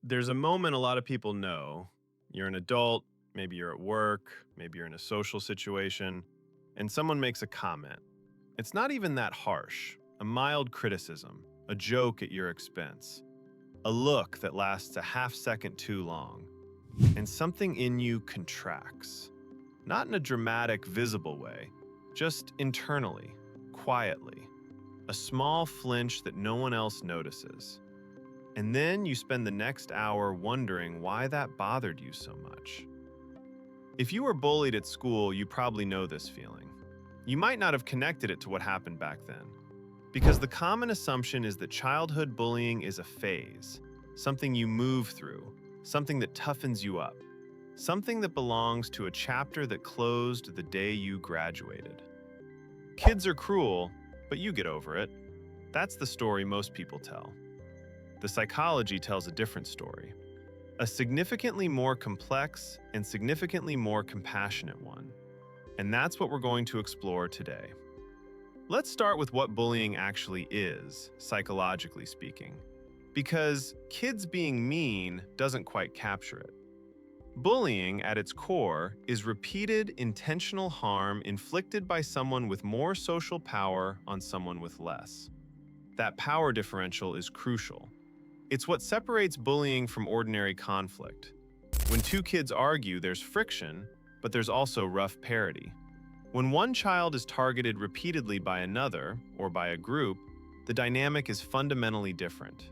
There's a moment a lot of people know. You're an adult, maybe you're at work, maybe you're in a social situation, and someone makes a comment. It's not even that harsh, a mild criticism, a joke at your expense, a look that lasts a half second too long, and something in you contracts. Not in a dramatic, visible way, just internally, quietly. A small flinch that no one else notices. And then you spend the next hour wondering why that bothered you so much. If you were bullied at school, you probably know this feeling. You might not have connected it to what happened back then, because the common assumption is that childhood bullying is a phase, something you move through, something that toughens you up, something that belongs to a chapter that closed the day you graduated. Kids are cruel, but you get over it. That's the story most people tell. The psychology tells a different story, a significantly more complex and significantly more compassionate one. And that's what we're going to explore today. Let's start with what bullying actually is, psychologically speaking, because kids being mean doesn't quite capture it. Bullying, at its core, is repeated, intentional harm inflicted by someone with more social power on someone with less. That power differential is crucial. It's what separates bullying from ordinary conflict. When two kids argue, there's friction, but there's also rough parity. When one child is targeted repeatedly by another, or by a group, the dynamic is fundamentally different.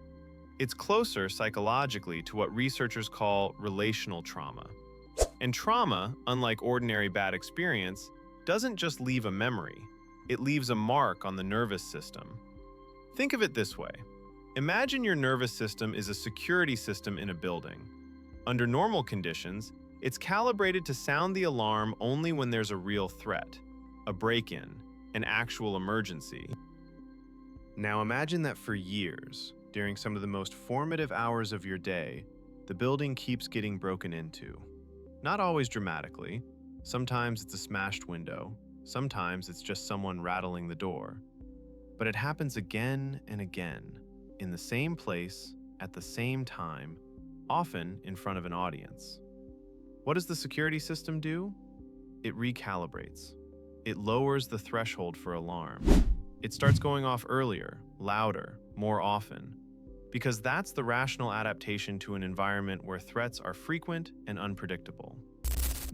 It's closer psychologically to what researchers call relational trauma. And trauma, unlike ordinary bad experience, doesn't just leave a memory. It leaves a mark on the nervous system. Think of it this way. Imagine your nervous system is a security system in a building. Under normal conditions, it's calibrated to sound the alarm only when there's a real threat, a break-in, an actual emergency. Now imagine that for years, during some of the most formative hours of your day, the building keeps getting broken into. Not always dramatically. Sometimes it's a smashed window. Sometimes it's just someone rattling the door. But it happens again and again, in the same place, at the same time, often in front of an audience. What does the security system do? It recalibrates. It lowers the threshold for alarm. It starts going off earlier, louder, more often, because that's the rational adaptation to an environment where threats are frequent and unpredictable.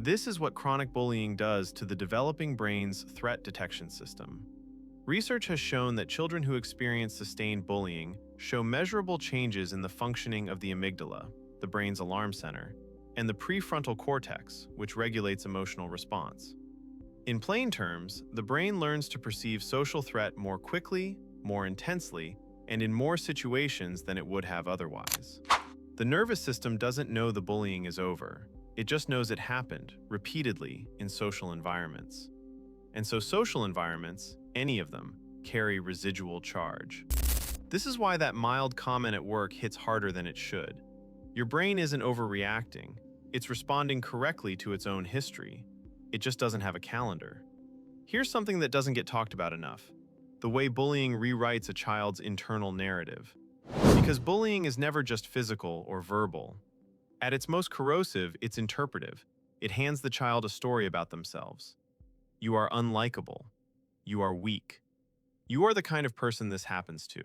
This is what chronic bullying does to the developing brain's threat detection system. Research has shown that children who experience sustained bullying show measurable changes in the functioning of the amygdala, the brain's alarm center, and the prefrontal cortex, which regulates emotional response. In plain terms, the brain learns to perceive social threat more quickly, more intensely, and in more situations than it would have otherwise. The nervous system doesn't know the bullying is over. It just knows it happened, repeatedly, in social environments. And so social environments, any of them, carry residual charge. This is why that mild comment at work hits harder than it should. Your brain isn't overreacting. It's responding correctly to its own history. It just doesn't have a calendar. Here's something that doesn't get talked about enough: the way bullying rewrites a child's internal narrative. Because bullying is never just physical or verbal. At its most corrosive, it's interpretive. It hands the child a story about themselves. You are unlikable. You are weak. You are the kind of person this happens to.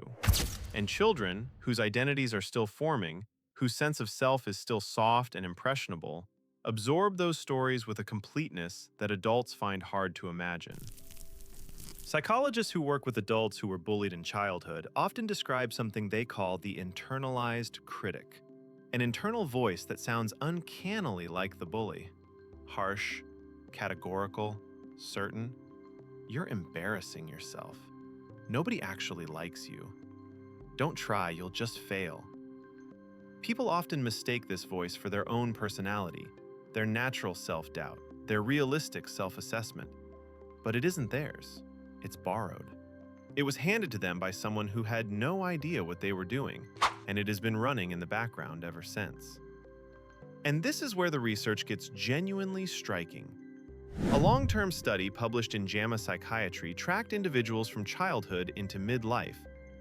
And children, whose identities are still forming, whose sense of self is still soft and impressionable, absorb those stories with a completeness that adults find hard to imagine. Psychologists who work with adults who were bullied in childhood often describe something they call the internalized critic, an internal voice that sounds uncannily like the bully. Harsh, categorical, certain. You're embarrassing yourself. Nobody actually likes you. Don't try, you'll just fail. People often mistake this voice for their own personality, their natural self-doubt, their realistic self-assessment. But it isn't theirs. It's borrowed. It was handed to them by someone who had no idea what they were doing, and it has been running in the background ever since. And this is where the research gets genuinely striking. A long-term study published in JAMA Psychiatry tracked individuals from childhood into midlife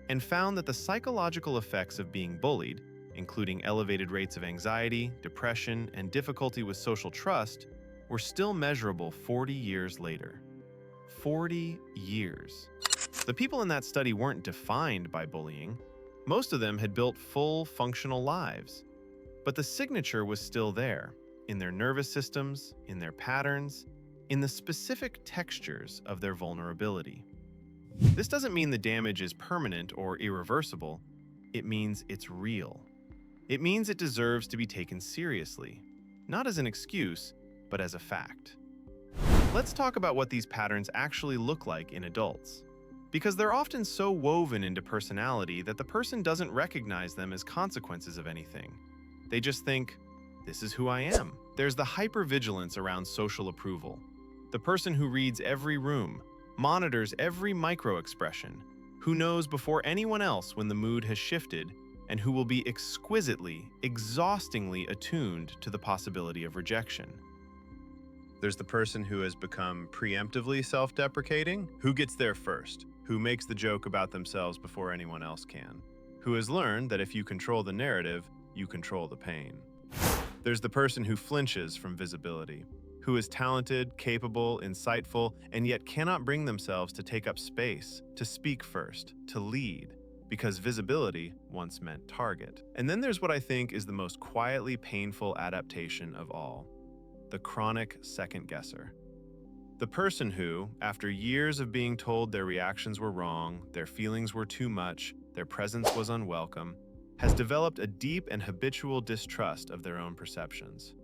and found that the psychological effects of being bullied, including elevated rates of anxiety, depression, and difficulty with social trust, were still measurable 40 years later. 40 years. The people in that study weren't defined by bullying. Most of them had built full, functional lives. But the signature was still there, in their nervous systems, in their patterns, in the specific textures of their vulnerability. This doesn't mean the damage is permanent or irreversible. It means it's real. It means it deserves to be taken seriously, not as an excuse, but as a fact. Let's talk about what these patterns actually look like in adults. Because they're often so woven into personality that the person doesn't recognize them as consequences of anything. They just think, this is who I am. There's the hypervigilance around social approval. The person who reads every room, monitors every micro-expression, who knows before anyone else when the mood has shifted, and who will be exquisitely, exhaustingly attuned to the possibility of rejection. There's the person who has become preemptively self-deprecating, who gets there first, who makes the joke about themselves before anyone else can, who has learned that if you control the narrative, you control the pain. There's the person who flinches from visibility, who is talented, capable, insightful, and yet cannot bring themselves to take up space, to speak first, to lead, because visibility once meant target. And then there's what I think is the most quietly painful adaptation of all, the chronic second-guesser. The person who, after years of being told their reactions were wrong, their feelings were too much, their presence was unwelcome, has developed a deep and habitual distrust of their own perceptions.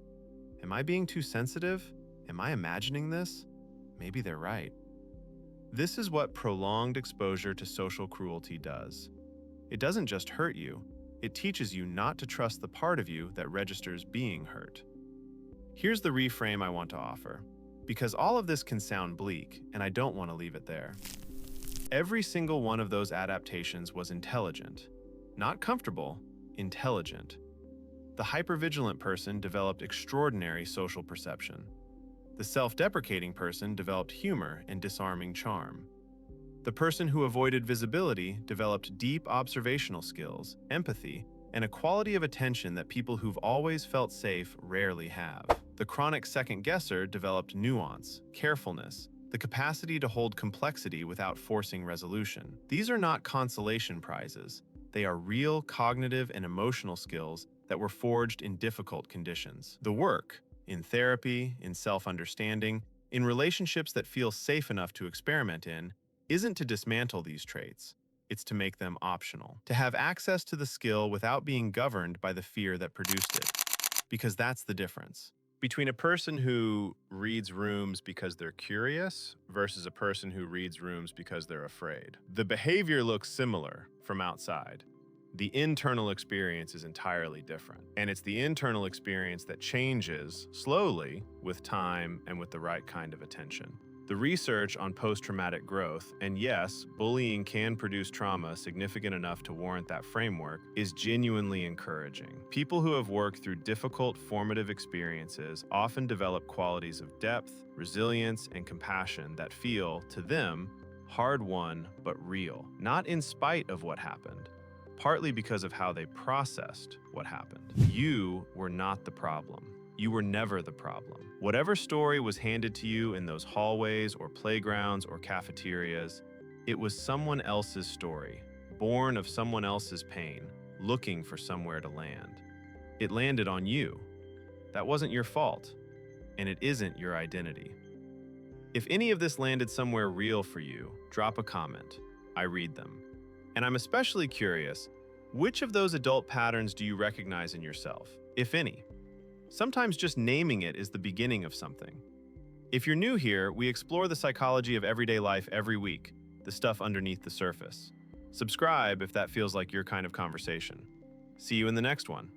Am I being too sensitive? Am I imagining this? Maybe they're right. This is what prolonged exposure to social cruelty does. It doesn't just hurt you, it teaches you not to trust the part of you that registers being hurt. Here's the reframe I want to offer, because all of this can sound bleak, and I don't want to leave it there. Every single one of those adaptations was intelligent. Not comfortable, intelligent. The hypervigilant person developed extraordinary social perception. The self-deprecating person developed humor and disarming charm. The person who avoided visibility developed deep observational skills, empathy, and a quality of attention that people who've always felt safe rarely have. The chronic second-guesser developed nuance, carefulness, the capacity to hold complexity without forcing resolution. These are not consolation prizes. They are real cognitive and emotional skills that were forged in difficult conditions. The work, in therapy, in self-understanding, in relationships that feel safe enough to experiment in, isn't to dismantle these traits. It's to make them optional. To have access to the skill without being governed by the fear that produced it. Because that's the difference between a person who reads rooms because they're curious versus a person who reads rooms because they're afraid. The behavior looks similar from outside. The internal experience is entirely different. And it's the internal experience that changes slowly with time and with the right kind of attention. The research on post-traumatic growth, and yes, bullying can produce trauma significant enough to warrant that framework, is genuinely encouraging. People who have worked through difficult formative experiences often develop qualities of depth, resilience, and compassion that feel, to them, hard-won but real, not in spite of what happened, partly because of how they processed what happened. You were not the problem. You were never the problem. Whatever story was handed to you in those hallways or playgrounds or cafeterias, it was someone else's story, born of someone else's pain, looking for somewhere to land. It landed on you. That wasn't your fault, and it isn't your identity. If any of this landed somewhere real for you, drop a comment. I read them. And I'm especially curious, which of those adult patterns do you recognize in yourself, if any? Sometimes just naming it is the beginning of something. If you're new here, we explore the psychology of everyday life every week, the stuff underneath the surface. Subscribe if that feels like your kind of conversation. See you in the next one.